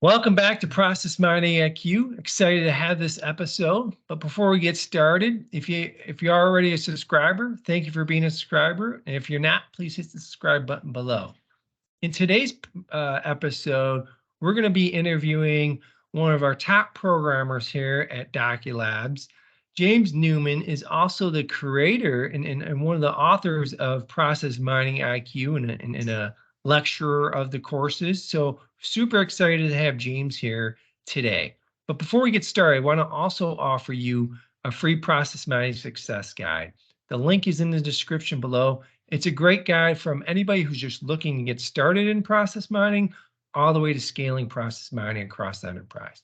Welcome back to Process Mining IQ. Excited to have this episode. But before we get started, if you're already a subscriber, thank you for being a subscriber. And if you're not, please hit the subscribe button below. In today's episode, we're going to be interviewing one of our top programmers here at Doculabs. James Newman is also the creator and one of the authors of Process Mining IQ and a lecturer of the courses. So super excited to have James here today. But before we get started, I want to also offer you a free Process Mining Success Guide. The link is in the description below. It's a great guide from anybody who's just looking to get started in process mining all the way to scaling process mining across the enterprise.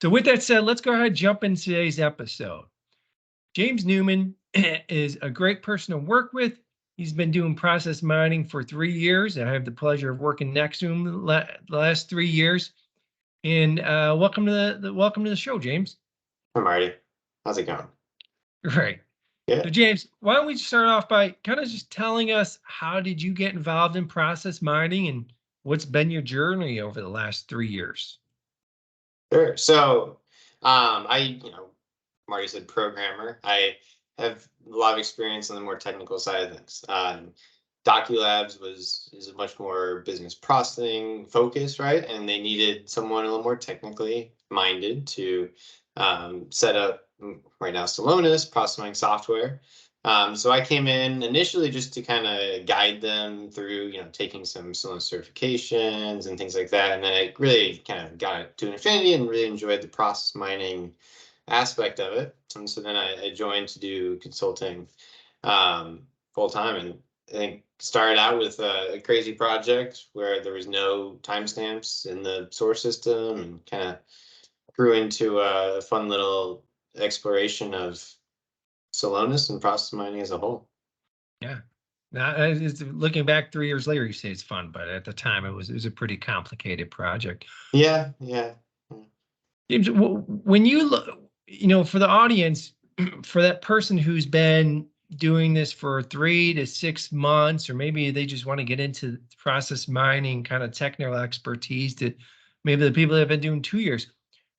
So with that said, let's go ahead and jump into today's episode. James Newman is a great person to work with. He's been doing process mining for 3 years. I have the pleasure of working next to him the last 3 years. And welcome to the show, James. Hi, Marty. How's it going? Great. Yeah. So James, why don't we start off by kind of just telling us how did you get involved in process mining and what's been your journey over the last 3 years? Sure. So, Marty said programmer. I have a lot of experience on the more technical side of things. Doculabs is a much more business processing focused, right? And they needed someone a little more technically minded to set up right now Celonis process mining software. So I came in initially just to kind of guide them through, taking some Celonis certifications and things like that. And then I really kind of got it to infinity and really enjoyed the process mining aspect of it. And so then I joined to do consulting full time, and I think started out with a crazy project where there was no timestamps in the source system, and kind of grew into a fun little exploration of Celonis and process mining as a whole. Yeah. Now, looking back 3 years later, you say it's fun, but at the time it was a pretty complicated project. Yeah. James, when you look, for the audience, for that person who's been doing this for 3 to 6 months, or maybe they just want to get into process mining kind of technical expertise, to maybe the people that have been doing 2 years,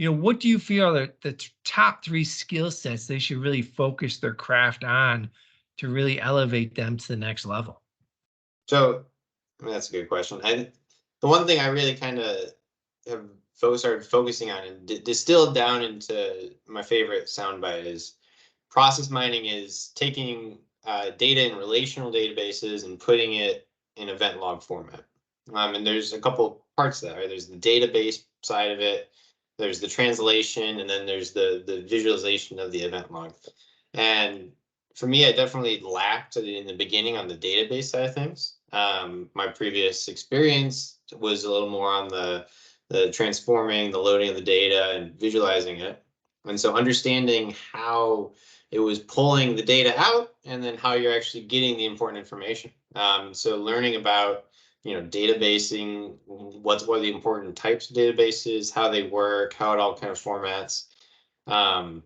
what do you feel are the top 3 skill sets they should really focus their craft on to really elevate them to the next level? So, that's a good question. The one thing I really kind of have started focusing on and distilled down into my favorite soundbite is process mining is taking data in relational databases and putting it in event log format. And there's a couple parts to that, right? There's the database side of it, there's the translation, and then there's the visualization of the event log. And for me, I definitely lacked in the beginning on the database side of things. My previous experience was a little more on the transforming, the loading of the data and visualizing it. And so understanding how it was pulling the data out and then how you're actually getting the important information. So learning about, databasing, what are the important types of databases, how they work, how it all kind of formats,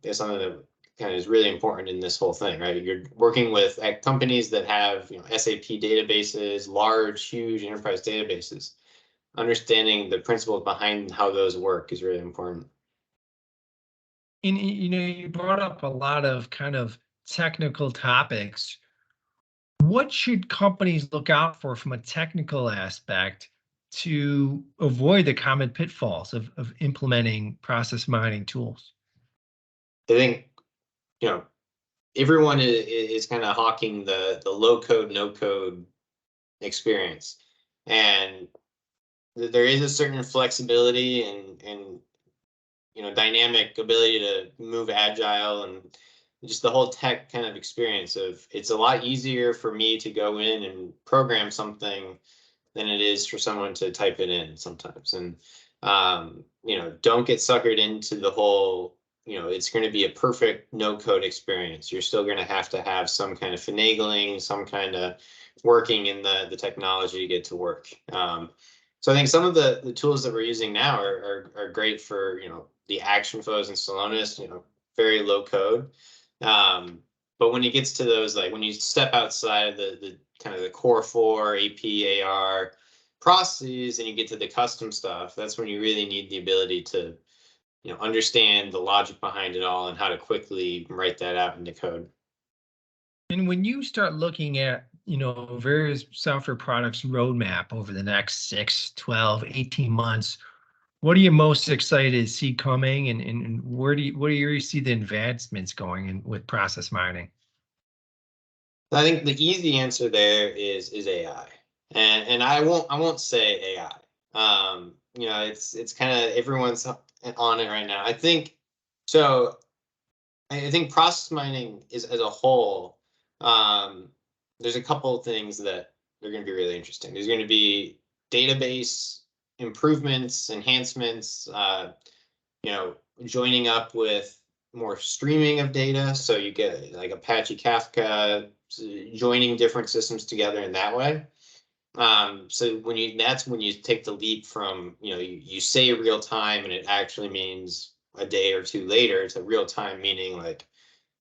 is something that kind of is really important in this whole thing, right? You're working with companies that have, SAP databases, large, huge enterprise databases. Understanding the principles behind how those work is really important. And you brought up a lot of kind of technical topics. What should companies look out for from a technical aspect to avoid the common pitfalls of implementing process mining tools? I think, everyone is kind of hawking the low code, no code experience. And there is a certain flexibility and dynamic ability to move agile, and just the whole tech kind of experience of it's a lot easier for me to go in and program something than it is for someone to type it in sometimes. And don't get suckered into the whole, it's going to be a perfect no code experience. You're still going to have some kind of finagling, some kind of working in the technology to get to work. So I think some of the tools that we're using now are great for, the action flows in Celonis, very low code. But when it gets to those, like when you step outside of the kind of the core 4 AP, AR, processes and you get to the custom stuff, that's when you really need the ability to, understand the logic behind it all and how to quickly write that out into code. And when you start looking at, various software products roadmap over the next 6, 12, 18 months, what are you most excited to see coming, and where do you see the advancements going in with process mining? I think the easy answer there is AI, and I won't say AI. It's kind of everyone's on it right now. I think so. I think process mining is as a whole. Um, there's a couple of things that are going to be really interesting. There's going to be database improvements, enhancements. Joining up with more streaming of data, so you get like Apache Kafka, joining different systems together in that way. So that's when you take the leap from, you say real time and it actually means a day or two later to real time, meaning like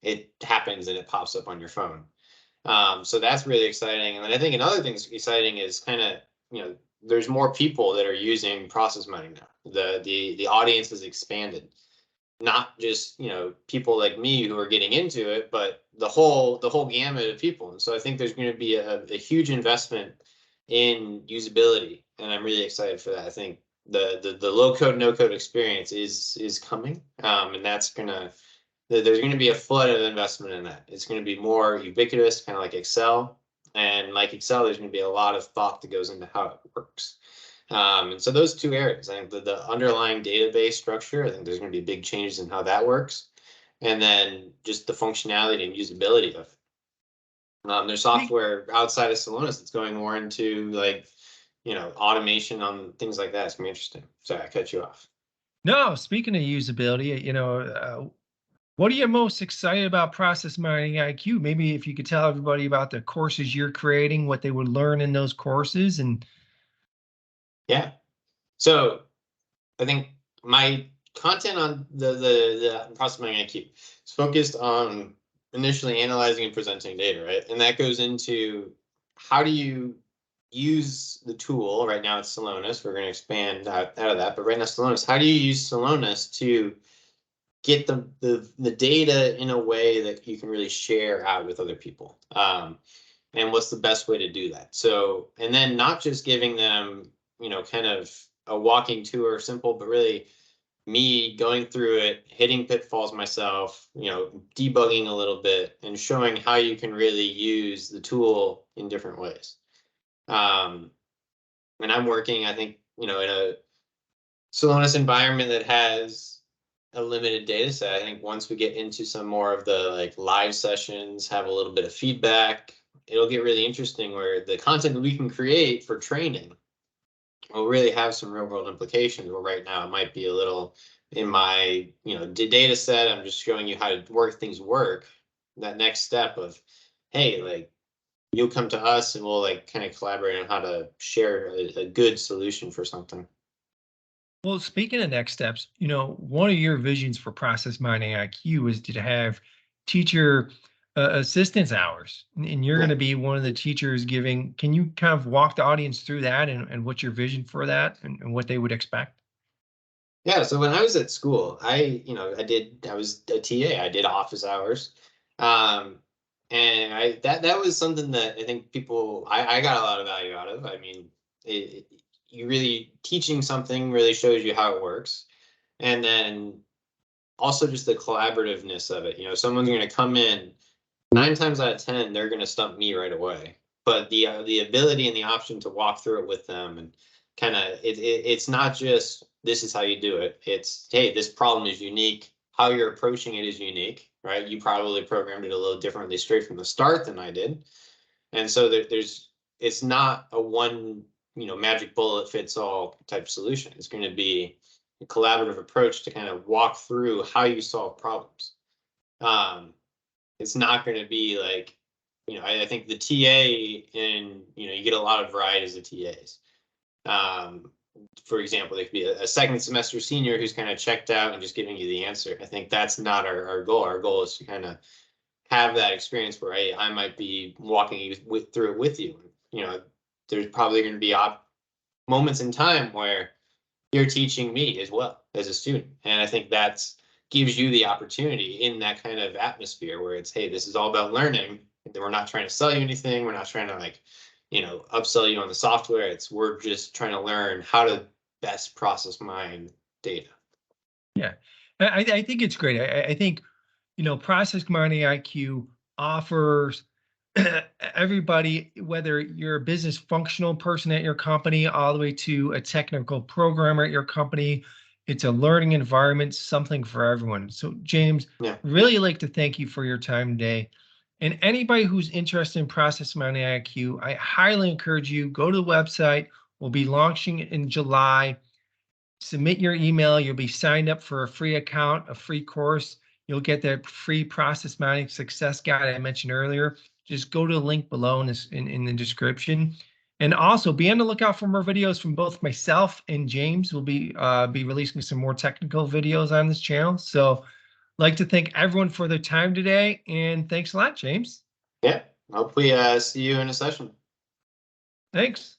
it happens and it pops up on your phone. So that's really exciting. And then I think another thing that's exciting is kind of, there's more people that are using process mining now. The audience has expanded. Not just, people like me who are getting into it, but the whole gamut of people. And so I think there's going to be a huge investment in usability, and I'm really excited for that. I think the low code, no code experience is coming, and there's going to be a flood of investment in that. It's going to be more ubiquitous, kind of like Excel, and like Excel, there's going to be a lot of thought that goes into how it works. And so those two areas, I think the underlying database structure, I think there's going to be big changes in how that works, and then just the functionality and usability of it. There's software outside of Celonis that's going more into like, automation on things like that. It's gonna be interesting. Sorry, I cut you off. No, speaking of usability, what are you most excited about process mining IQ? Maybe if you could tell everybody about the courses you're creating, what they would learn in those courses, and Yeah. So I think my content on the process mining IQ is focused on initially analyzing and presenting data, right? And that goes into how do you use the tool. Right now it's Celonis. We're going to expand out of that, but right now Celonis. How do you use Celonis to get the data in a way that you can really share out with other people? And what's the best way to do that? So, and then not just giving them, kind of a walking tour, simple, but really me going through it, hitting pitfalls myself, debugging a little bit and showing how you can really use the tool in different ways. And I'm working, I think, in a Celonis environment that has a limited data set. I think once we get into some more of the like live sessions, have a little bit of feedback, it'll get really interesting where the content that we can create for training will really have some real world implications. Where right now it might be a little in my, data set, I'm just showing you how to things work. That next step of, hey, like you'll come to us and we'll like kind of collaborate on how to share a good solution for something. well, speaking of next steps, one of your visions for process mining IQ is to have teacher assistance hours, and you're going Yeah. to be one of the teachers giving. Can you kind of walk the audience through that, and what's your vision for that, and what they would expect? Yeah, so when I was at school, I was a TA. I did office hours, um, and that was something that I think I got a lot of value out of. I mean, you really teaching something really shows you how it works, and then also just the collaborativeness of it. Someone's going to come in 9 times out of 10, they're going to stump me right away. But the ability and the option to walk through it with them and kind of it's not just this is how you do it. It's, hey, this problem is unique. How you're approaching it is unique, right? You probably programmed it a little differently straight from the start than I did, and so it's not a one magic bullet fits all type solution. It's going to be a collaborative approach to kind of walk through how you solve problems. Um, it's not going to be like, I think the TA and, you get a lot of varieties of TAs. For example, there could be a second semester senior who's kind of checked out and just giving you the answer. I think that's not our goal. Our goal is to kind of have that experience where, hey, I might be walking through it with you. There's probably going to be moments in time where you're teaching me as well as a student. And I think that's gives you the opportunity in that kind of atmosphere where it's, hey, this is all about learning. We're not trying to sell you anything. We're not trying to like, upsell you on the software. We're just trying to learn how to best process my data. Yeah, I think it's great. I think, Process Mining IQ offers everybody, whether you're a business functional person at your company, all the way to a technical programmer at your company, it's a learning environment, something for everyone. So, James, Yeah. really like to thank you for your time today. And anybody who's interested in Process Mining IQ, I highly encourage you, go to the website. We'll be launching in July. Submit your email. You'll be signed up for a free account, a free course. You'll get that free Process Mining Success Guide I mentioned earlier. Just go to the link below in the description. And also be on the lookout for more videos from both myself and James. We'll be releasing some more technical videos on this channel. So like to thank everyone for their time today. And thanks a lot, James. Yeah. Hopefully see you in a session. Thanks.